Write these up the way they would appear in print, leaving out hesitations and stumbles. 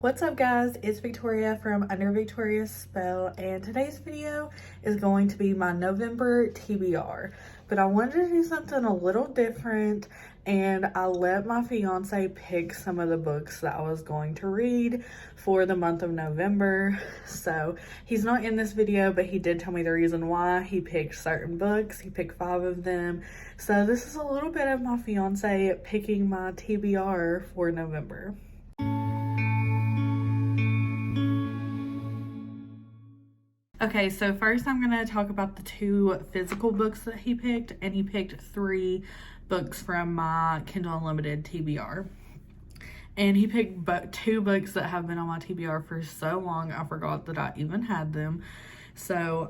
What's up guys, it's Victoria from Under Victoria's Spell, and today's video is going to be my November TBR. But I wanted to do something a little different, and I let my fiance pick some of the books that I was going to read for the month of November. So he's not in this video, but he did tell me the reason why he picked certain books. He picked 5 of them. So this is a little bit of my fiance picking my TBR for November. Okay, so first I'm going to talk about the 2 physical books that he picked, and he picked 3 books from my Kindle Unlimited TBR. And he picked 2 books that have been on my TBR for so long, I forgot that I even had them. So,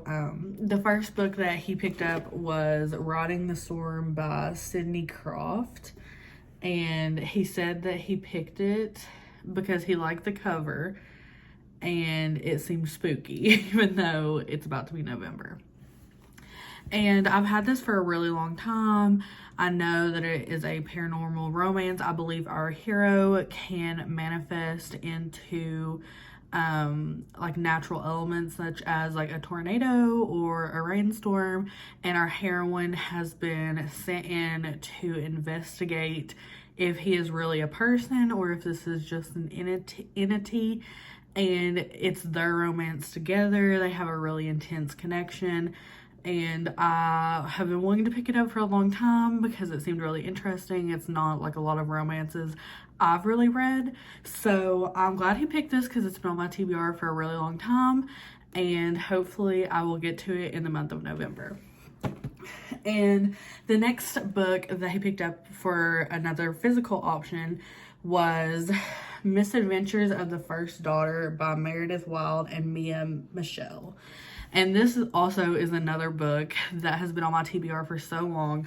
the first book that he picked up was Riding the Storm by Sydney Croft. And he said that he picked it because he liked the cover and it seemed spooky, even though it's about to be November. And I've had this for a really long time. I know that it is a paranormal romance. I believe our hero can manifest into like natural elements such as like a tornado or a rainstorm, and our heroine has been sent in to investigate if he is really a person or if this is just an entity. And it's their romance together. They have a really intense connection, and I have been wanting to pick it up for a long time because it seemed really interesting. It's not like a lot of romances I've really read, so I'm glad he picked this because it's been on my TBR for a really long time, and hopefully I will get to it in the month of November. And the next book that he picked up for another physical option was Misadventures of the First Daughter by Meredith Wild and Mia Michelle. And this also is another book that has been on my TBR for so long.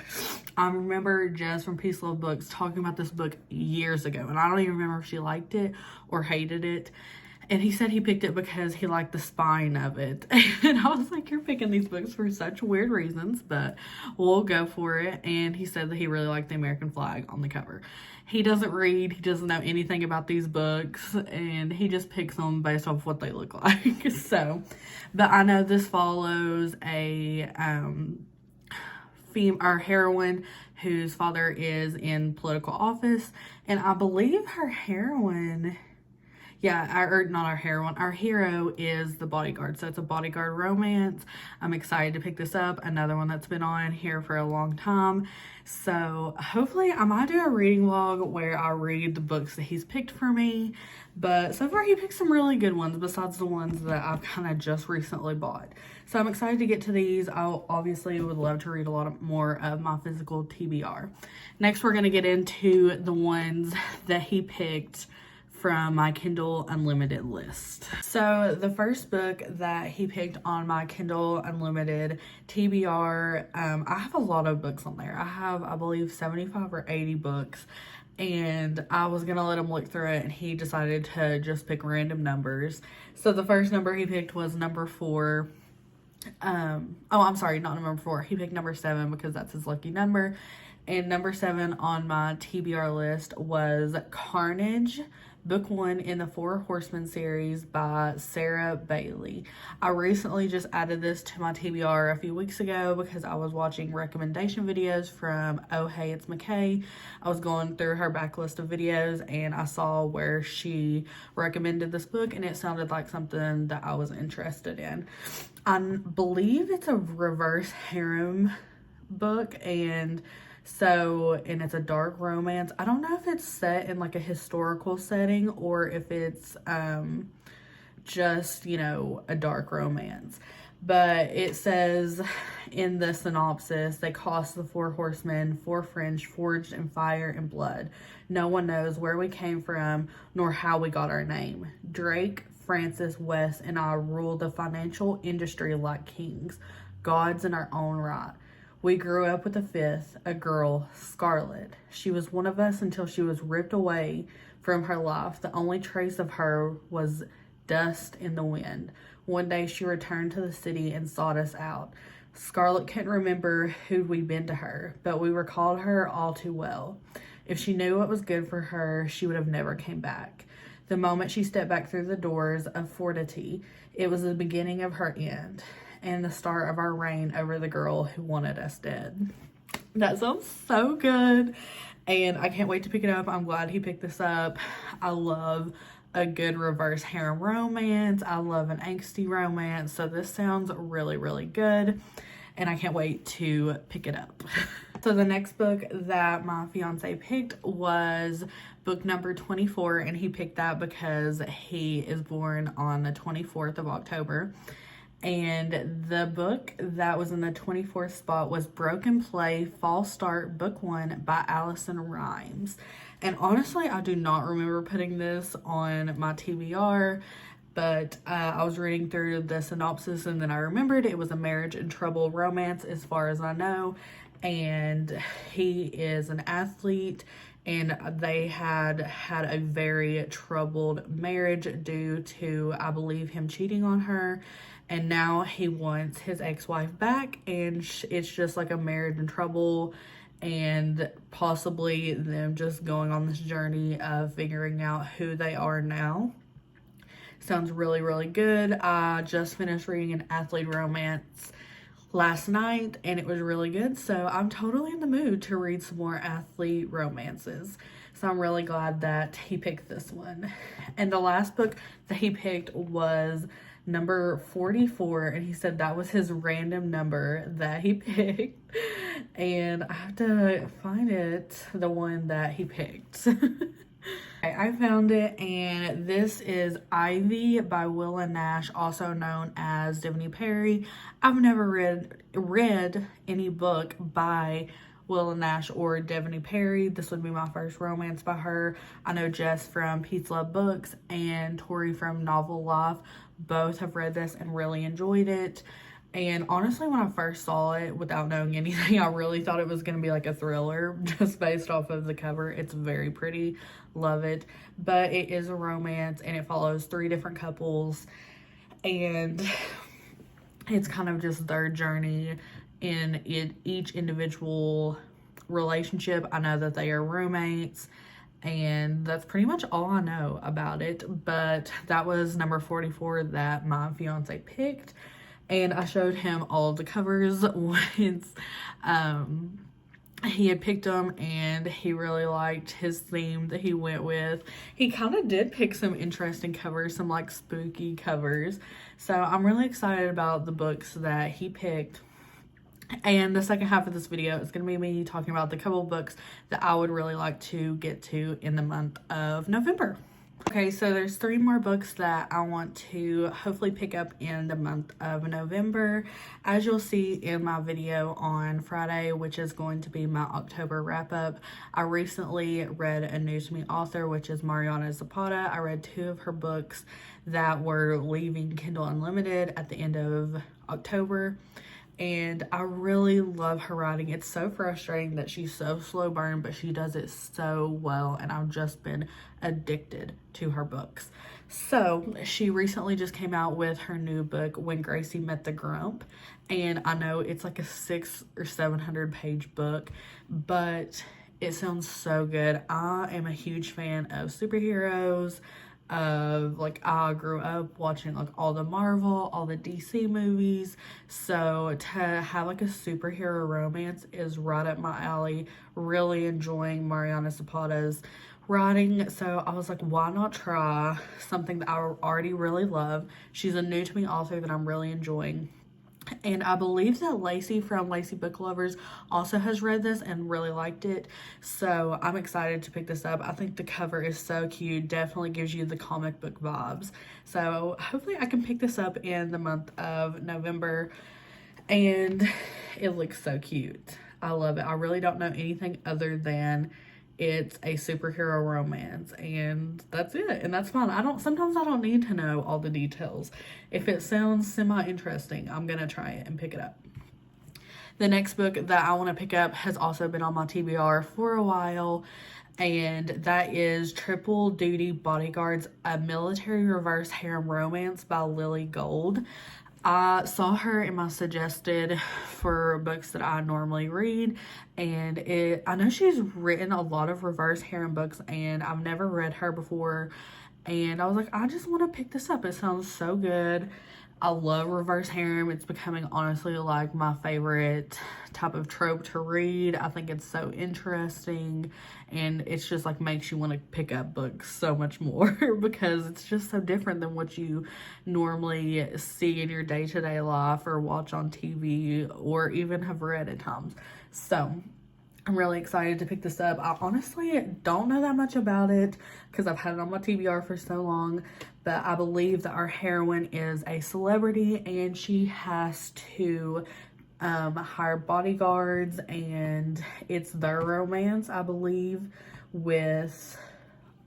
I remember Jess from Peace Love Books talking about this book years ago, and I don't even remember if she liked it or hated it. And he said he picked it because he liked the spine of it. And I was like, you're picking these books for such weird reasons, but we'll go for it. And he said that he really liked the American flag on the cover. He doesn't read, he doesn't know anything about these books, and he just picks them based off what they look like. So, but I know this follows our heroine whose father is in political office, and I believe her heroine... not our heroine. Our hero is the bodyguard. So it's a bodyguard romance. I'm excited to pick this up. Another one that's been on here for a long time. So hopefully I might do a reading vlog where I read the books that he's picked for me. But so far he picked some really good ones besides the ones that I've kind of just recently bought. So I'm excited to get to these. I obviously would love to read a lot more of my physical TBR. Next, we're going to get into the ones that he picked from my Kindle Unlimited list. So the first book that he picked on my Kindle Unlimited TBR, I have a lot of books on there. I have, I believe, 75 or 80 books, and I was gonna let him look through it, and he decided to just pick random numbers. So the first number he picked was number 4. I'm sorry, not number 4. He picked number 7 because that's his lucky number. And number 7 on my TBR list was Carnage, Book 1 in the 4 Horsemen series by Sarah Bailey. I recently just added this to my TBR a few weeks ago because I was watching recommendation videos from Oh Hey It's McKay. I was going through her backlist of videos and I saw where she recommended this book, and it sounded like something that I was interested in. I believe it's a reverse harem book, and it's a dark romance. I don't know if it's set in like a historical setting or if it's just, a dark romance. But it says in the synopsis, they cost the 4 horsemen 4 friends forged in fire and blood. No one knows where we came from nor how we got our name. Drake, Francis, West, and I rule the financial industry like kings, gods in our own right. We grew up with a 5th, a girl, Scarlett. She was one of us until she was ripped away from her life. The only trace of her was dust in the wind. One day she returned to the city and sought us out. Scarlett couldn't remember who'd we been to her, but we recalled her all too well. If she knew what was good for her, she would have never came back. The moment she stepped back through the doors of Fortitude, it was the beginning of her end and the start of our reign over the girl who wanted us dead. That sounds so good, and I can't wait to pick it up. I'm glad he picked this up. I love a good reverse harem romance. I love an angsty romance, so this sounds really, really good, and I can't wait to pick it up. So the next book that my fiance picked was book number 24, and he picked that because he is born on the 24th of October. And the book that was in the 24th spot was Broken Play Fall Start Book 1 by Allison Rimes. And honestly, I do not remember putting this on my TBR, but I was reading through the synopsis and then I remembered it was a marriage and trouble romance as far as I know. And he is an athlete, and they had a very troubled marriage due to, I believe, him cheating on her. And now he wants his ex-wife back, and it's just like a marriage in trouble and possibly them just going on this journey of figuring out who they are now. Sounds really, really good. I just finished reading an athlete romance last night and it was really good, so I'm totally in the mood to read some more athlete romances. So I'm really glad that he picked this one. And the last book that he picked was number 44, and he said that was his random number that he picked, and I have to find it, the one that he picked. I found it, and this is Ivy by Willa Nash, also known as Devney Perry. I've never read any book by Willa Nash or Devney Perry. This would be my first romance by her. I know Jess from Pete's Love Books and Tori from Novel Life both have read this and really enjoyed it. And honestly, when I first saw it, without knowing anything, I really thought it was going to be like a thriller just based off of the cover. It's very pretty. Love it. But it is a romance, and it follows 3 different couples. And it's kind of just their journey in each individual relationship. I know that they are roommates, and that's pretty much all I know about it. But that was number 44 that my fiance picked. And I showed him all of the covers once he had picked them, and he really liked his theme that he went with. He kind of did pick some interesting covers, some like spooky covers. So I'm really excited about the books that he picked. And the second half of this video is going to be me talking about the couple books that I would really like to get to in the month of November. Okay, so there's 3 more books that I want to hopefully pick up in the month of November. As you'll see in my video on Friday, which is going to be my October wrap-up, I recently read a new to me author, which is Mariana Zapata. I read 2 of her books that were leaving Kindle Unlimited at the end of October. And I really love her writing. It's so frustrating that she's so slow burn, but she does it so well, and I've just been addicted to her books. So she recently just came out with her new book, When Gracie Met the Grump, and I know it's like a 600 or 700 page book, but it sounds so good. I am a huge fan of superheroes. I grew up watching like all the Marvel, all the DC movies, so to have like a superhero romance is right up my alley. Really enjoying Mariana Zapata's writing, so I was like, why not try something that I already really love? She's a new to me author that I'm really enjoying. And I believe that Lacey from Lacey Book Lovers also has read this and really liked it. So I'm excited to pick this up. I think the cover is so cute. Definitely gives you the comic book vibes. So hopefully I can pick this up in the month of November. And it looks so cute. I love it. I really don't know anything other than it's a superhero romance, and that's it, and that's fine. Sometimes I don't need to know all the details. If it sounds semi-interesting, I'm gonna try it and pick it up. The next book that I want to pick up has also been on my TBR for a while, and that is Triple Duty Bodyguards, a military reverse harem romance by Lily Gold. I saw her in my suggested for books that I normally read, and I know she's written a lot of reverse harem books, and I've never read her before, and I was like, I just want to pick this up. It sounds so good. I love reverse harem. It's becoming honestly like my favorite type of trope to read. I think it's so interesting, and it's just like makes you want to pick up books so much more because it's just so different than what you normally see in your day-to-day life or watch on TV or even have read at times. So I'm really excited to pick this up. I honestly don't know that much about it because I've had it on my TBR for so long, but I believe that our heroine is a celebrity and she has to hire bodyguards, and it's their romance, I believe, with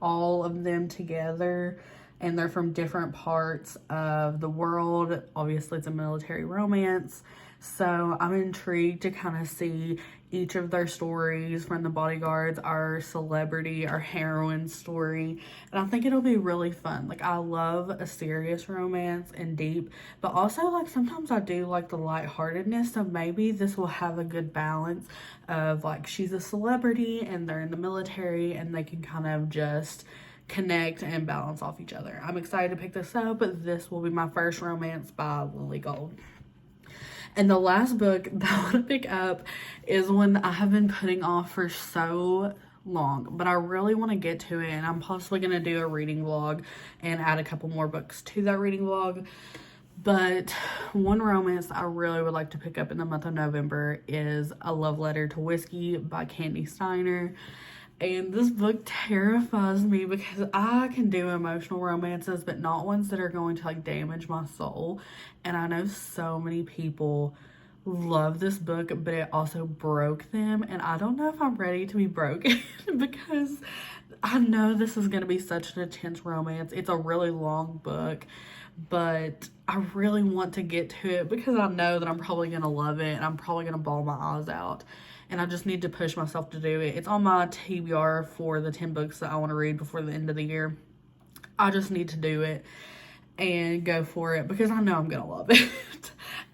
all of them together, and they're from different parts of the world. Obviously, it's a military romance, so I'm intrigued to kind of see each of their stories, from the bodyguards, our celebrity, our heroine story, and I think it'll be really fun. Like, I love a serious romance and deep, but also like sometimes I do like the lightheartedness, so maybe this will have a good balance of like she's a celebrity and they're in the military and they can kind of just connect and balance off each other. I'm excited to pick this up, but this will be my first romance by Lily Gold. And the last book that I want to pick up is one I have been putting off for so long, but I really want to get to it, and I'm possibly going to do a reading vlog and add a couple more books to that reading vlog. But one romance that I really would like to pick up in the month of November is A Love Letter to Whiskey by Candy Steiner. And this book terrifies me because I can do emotional romances, but not ones that are going to like damage my soul. And I know so many people love this book, but it also broke them. And I don't know if I'm ready to be broken because I know this is going to be such an intense romance. It's a really long book, but I really want to get to it because I know that I'm probably going to love it and I'm probably going to bawl my eyes out. And I just need to push myself to do it. It's on my TBR for the 10 books that I want to read before the end of the year. I just need to do it and go for it because I know I'm going to love it.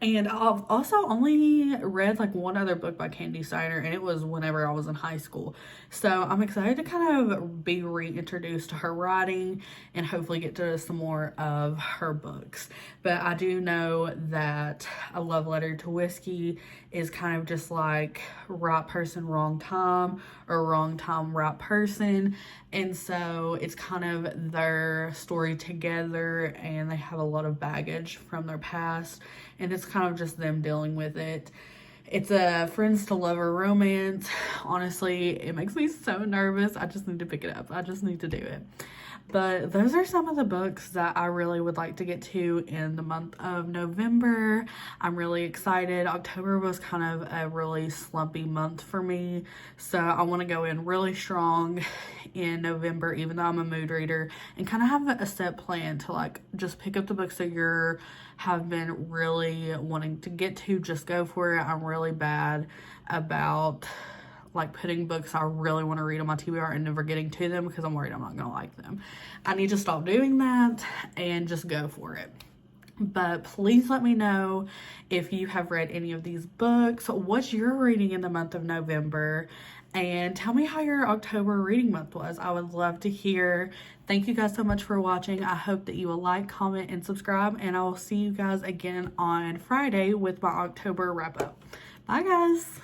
And I've also only read like one other book by Candy Steiner, and it was whenever I was in high school. So I'm excited to kind of be reintroduced to her writing and hopefully get to some more of her books. But I do know that A Love Letter to Whiskey is kind of just like right person, wrong time, or wrong time, right person. And so it's kind of their story together, and they have a lot of baggage from their past, and it's kind of just them dealing with it. It's a friends to lover romance. Honestly, it makes me so nervous. I just need to pick it up. I just need to do it. But those are some of the books that I really would like to get to in the month of November. I'm really excited. October was kind of a really slumpy month for me, so I want to go in really strong in November, even though I'm a mood reader, and kind of have a set plan to like just pick up the books that you have been really wanting to get to. Just go for it. I'm really bad about like putting books I really want to read on my TBR and never getting to them because I'm worried I'm not going to like them. I need to stop doing that and just go for it. But please let me know if you have read any of these books, what you're reading in the month of November, and tell me how your October reading month was. I would love to hear. Thank you guys so much for watching. I hope that you will like, comment, and subscribe, and I will see you guys again on Friday with my October wrap up. Bye guys.